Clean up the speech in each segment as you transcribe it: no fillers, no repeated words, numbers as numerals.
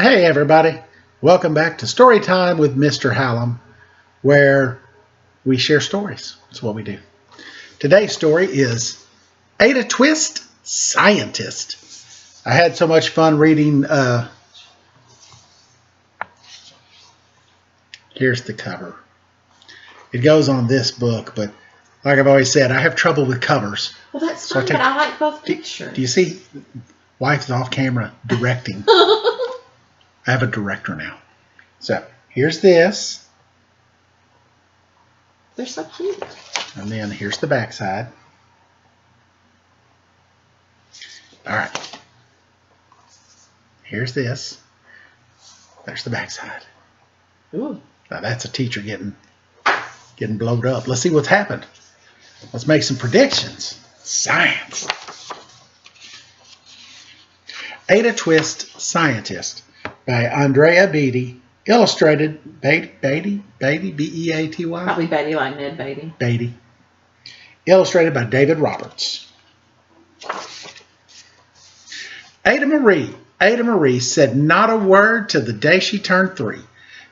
Hey everybody, welcome back to Story Time with Mr. Hallum, where we share stories. That's what we do. Today's story is Ada Twist, Scientist. I had so much fun reading, here's the cover. It goes on this book, but like I've always said, I have trouble with covers. Well, that's fine, but I like both pictures. Do you see? Wife's off camera directing. I have a director now. So, here's this. They're so cute. And then here's the back side. All right. Here's this. There's the back side. Ooh. Now that's a teacher getting blowed up. Let's see what's happened. Let's make some predictions. Science. Ada Twist, Scientist by Andrea Beatty. Illustrated, Beatty, B-E-A-T-Y? Probably Beatty like Ned Beatty. Beatty. Illustrated by David Roberts. Ada Marie said not a word till the day she turned 3.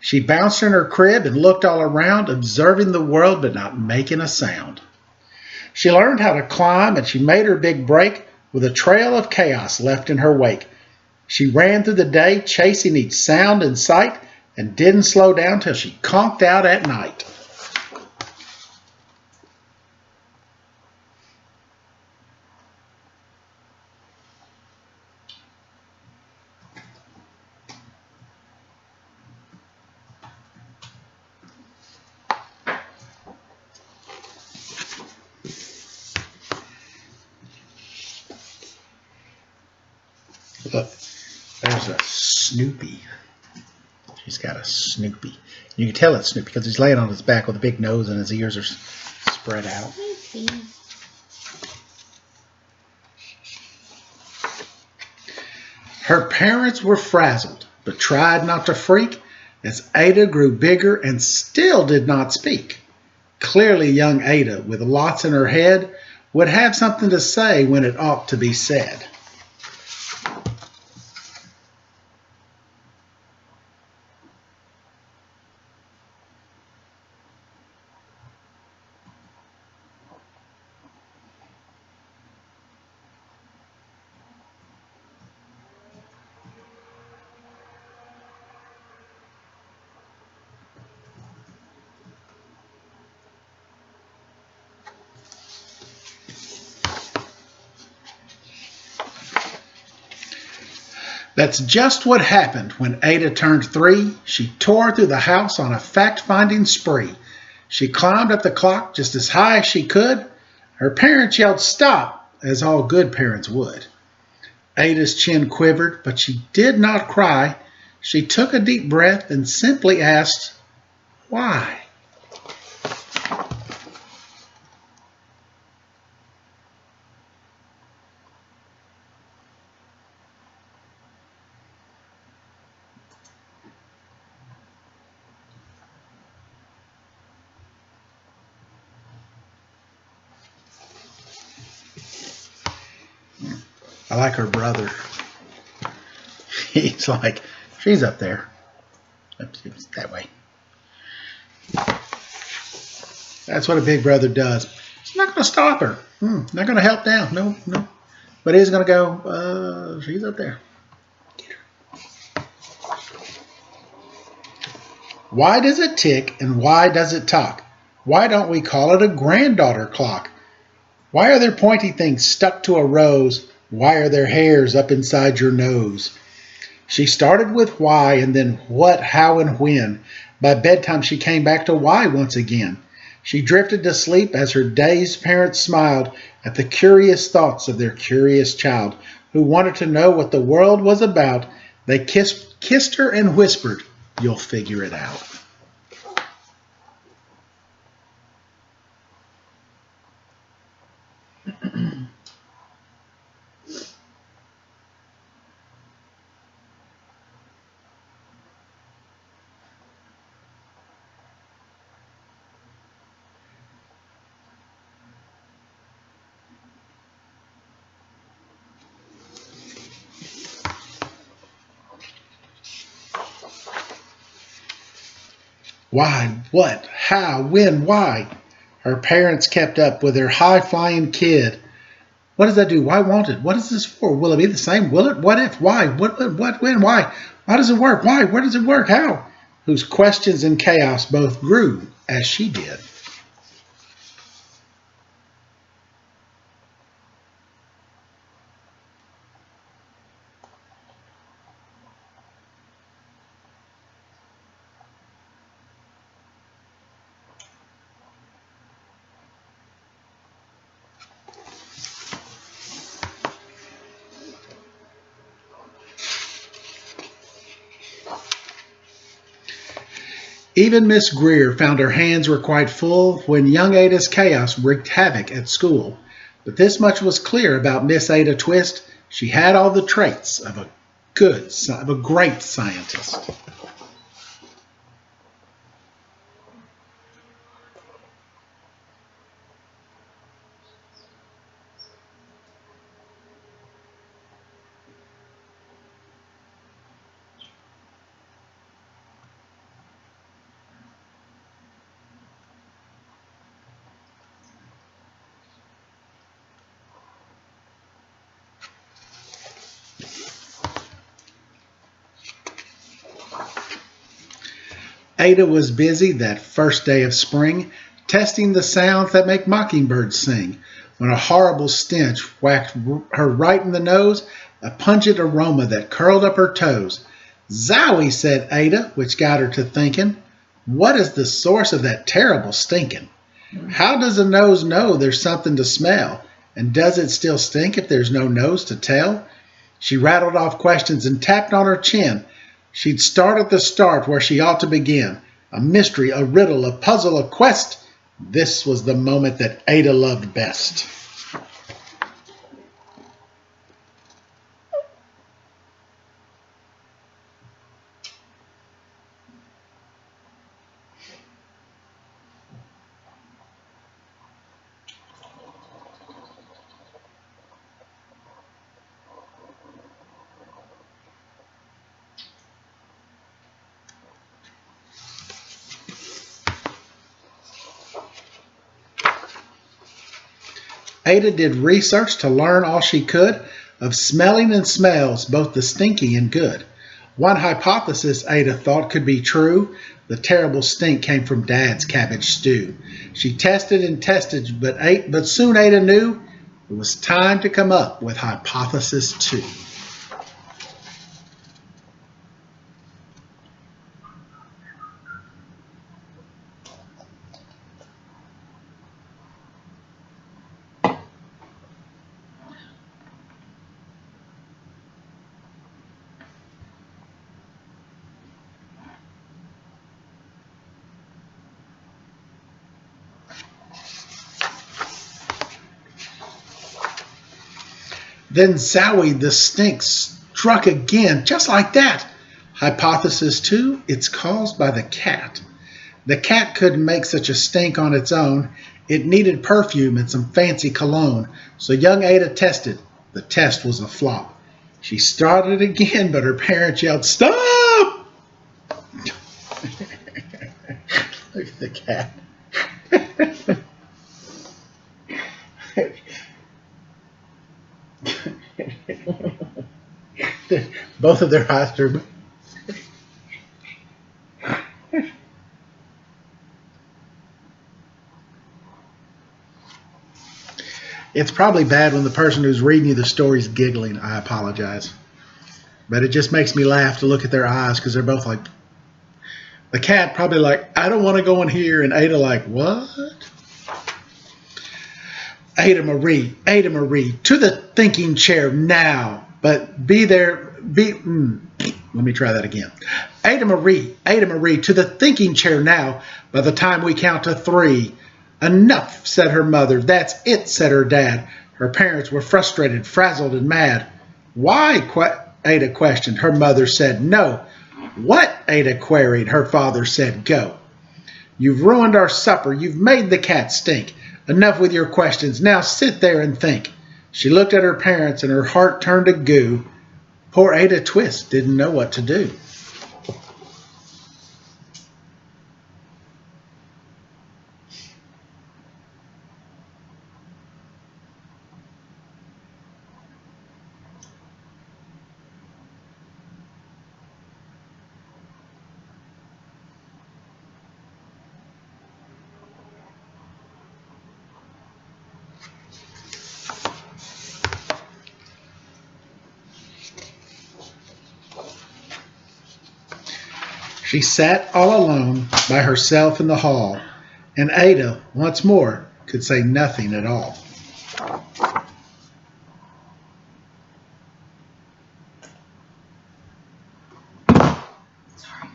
She bounced in her crib and looked all around, observing the world but not making a sound. She learned how to climb and she made her big break with a trail of chaos left in her wake. She ran through the day, chasing each sound in sight, and didn't slow down till she conked out at night. Look, there's a Snoopy. He's got a Snoopy. You can tell it's Snoopy because he's laying on his back with a big nose and his ears are spread out. Her parents were frazzled, but tried not to freak as Ada grew bigger and still did not speak. Clearly young Ada, with lots in her head, would have something to say when it ought to be said. That's just what happened when Ada turned 3. She tore through the house on a fact-finding spree. She climbed up the clock just as high as she could. Her parents yelled stop, as all good parents would. Ada's chin quivered, but she did not cry. She took a deep breath and simply asked, why? I like her brother. He's like, she's up there. Oops, that way. That's what a big brother does. It's not going to stop her. Not going to help down. No. But he's going to go, she's up there. Get her. Why does it tick and why does it talk? Why don't we call it a granddaughter clock? Why are there pointy things stuck to a rose? Why are there hairs up inside your nose? She started with why and then what, how, and when. By bedtime she came back to why once again. She drifted to sleep as her dazed parents smiled at the curious thoughts of their curious child, who wanted to know what the world was about. They kissed her and whispered, you'll figure it out. Why? What? How? When? Why? Her parents kept up with their high-flying kid. What does that do? Why won't it? What is this for? Will it be the same? Will it? What if? Why? What, when? Why? Why does it work? Why? Where does it work? How? Whose questions and chaos both grew as she did. Even Miss Greer found her hands were quite full when young Ada's chaos wreaked havoc at school. But this much was clear about Miss Ada Twist: she had all the traits of a great scientist. Ada was busy that first day of spring, testing the sounds that make mockingbirds sing, when a horrible stench whacked her right in the nose, a pungent aroma that curled up her toes. "Zowie," said Ada, which got her to thinking, "what is the source of that terrible stinking? How does a nose know there's something to smell? And does it still stink if there's no nose to tell?" She rattled off questions and tapped on her chin. She'd start at the start where she ought to begin. A mystery, a riddle, a puzzle, a quest. This was the moment that Ada loved best. Ada did research to learn all she could of smelling and smells, both the stinky and good. One hypothesis Ada thought could be true: the terrible stink came from Dad's cabbage stew. She tested and tested, but soon Ada knew it was time to come up with hypothesis 2. Then Zowie, the stink struck again, just like that. Hypothesis 2: it's caused by the cat. The cat couldn't make such a stink on its own. It needed perfume and some fancy cologne. So young Ada tested. The test was a flop. She started again, but her parents yelled, "Stop!" Look at the cat. Both of their eyes are. It's probably bad when the person who's reading you the story is giggling. I apologize. But it just makes me laugh to look at their eyes because they're both like, the cat probably like, "I don't want to go in here," and Ada like, "What?" Ada Marie, to the thinking chair now. But be there, let me try that again. Ada Marie, to the thinking chair now. By the time we count to 3. "Enough," said her mother. "That's it," said her dad. Her parents were frustrated, frazzled, and mad. "Why?" Ada questioned. Her mother said, "No." "What?" Ada queried. Her father said, "Go. You've ruined our supper. You've made the cat stink. Enough with your questions. Now sit there and think." She looked at her parents and her heart turned to goo. Poor Ada Twist didn't know what to do. She sat all alone by herself in the hall, and Ada, once more, could say nothing at all. Sorry.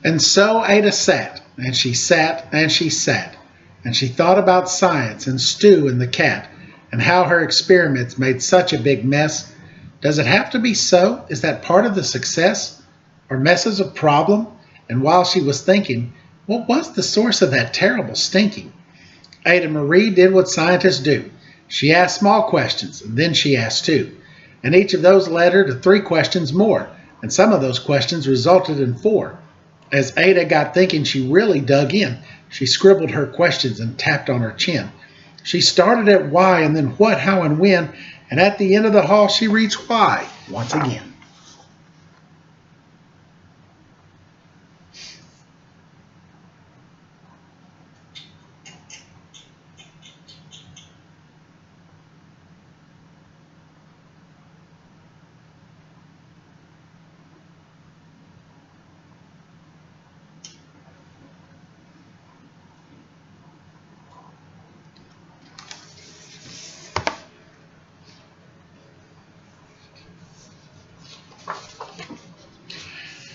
And so Ada sat, and she sat, and she sat, and she thought about science and Stu and the cat, and how her experiments made such a big mess. Does it have to be so? Is that part of the success? Are messes a problem? And while she was thinking, what was the source of that terrible stinking? Ada Marie did what scientists do. She asked small questions, and then she asked two. And each of those led her to three questions more, and some of those questions resulted in four. As Ada got thinking, she really dug in. She scribbled her questions and tapped on her chin. She started at why and then what, how, and when, and at the end of the hall she reached why once again.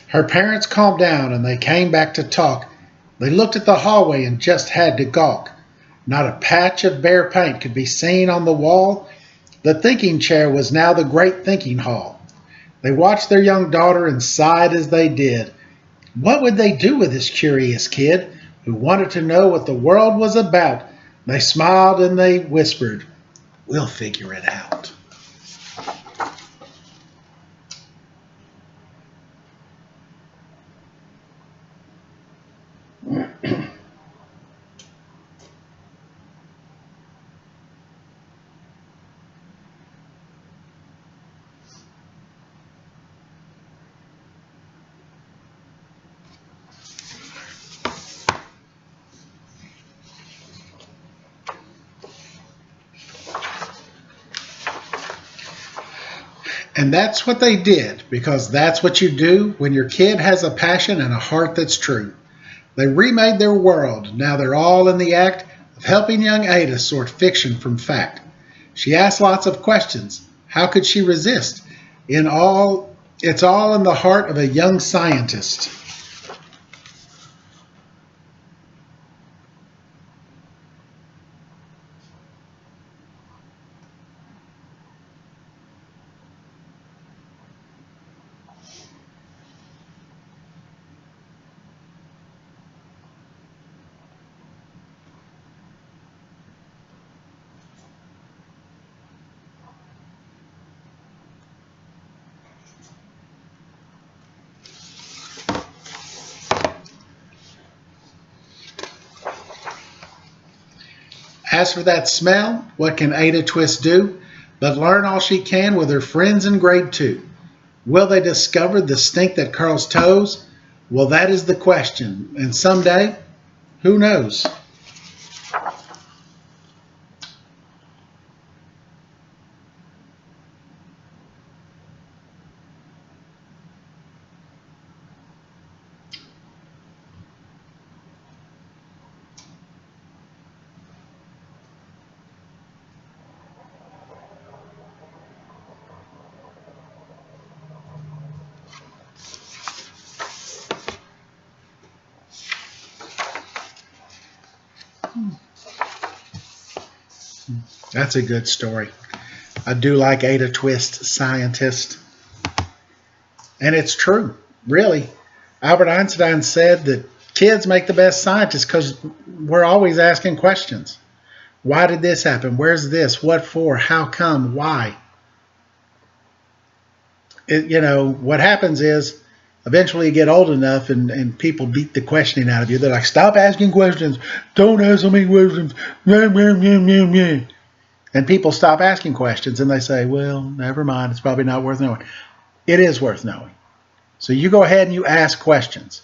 Her parents calmed down and they came back to talk. They looked at the hallway and just had to gawk. Not a patch of bare paint could be seen on the wall. The thinking chair was now the great thinking hall. They watched their young daughter and sighed as they did. What would they do with this curious kid who wanted to know what the world was about? They smiled and they whispered, "We'll figure it out." And that's what they did, because that's what you do when your kid has a passion and a heart that's true. They remade their world. Now they're all in the act of helping young Ada sort fiction from fact. She asked lots of questions. How could she resist? It's all in the heart of a young scientist. As for that smell, what can Ada Twist do but learn all she can with her friends in grade 2? Will they discover the stink that curls toes? Well, that is the question, and someday, who knows? That's a good story. I do like Ada Twist, scientist. And it's true, really. Albert Einstein said that kids make the best scientists because we're always asking questions. Why did this happen? Where's this? What for? How come? Why? What happens is eventually you get old enough and people beat the questioning out of you. They're like, stop asking questions. Don't ask so many questions. And people stop asking questions and they say, well, never mind. It's probably not worth knowing. It is worth knowing. So you go ahead and you ask questions.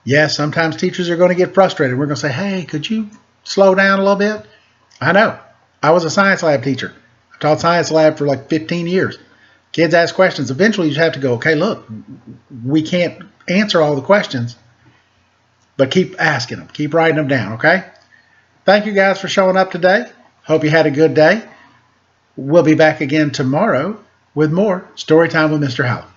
Yes, sometimes teachers are going to get frustrated. We're going to say, hey, could you slow down a little bit? I know. I was a science lab teacher. I taught science lab for like 15 years. Kids ask questions. Eventually, you just have to go, okay, look, we can't answer all the questions, but keep asking them. Keep writing them down, okay? Thank you guys for showing up today. Hope you had a good day. We'll be back again tomorrow with more Storytime with Mr. Hallum.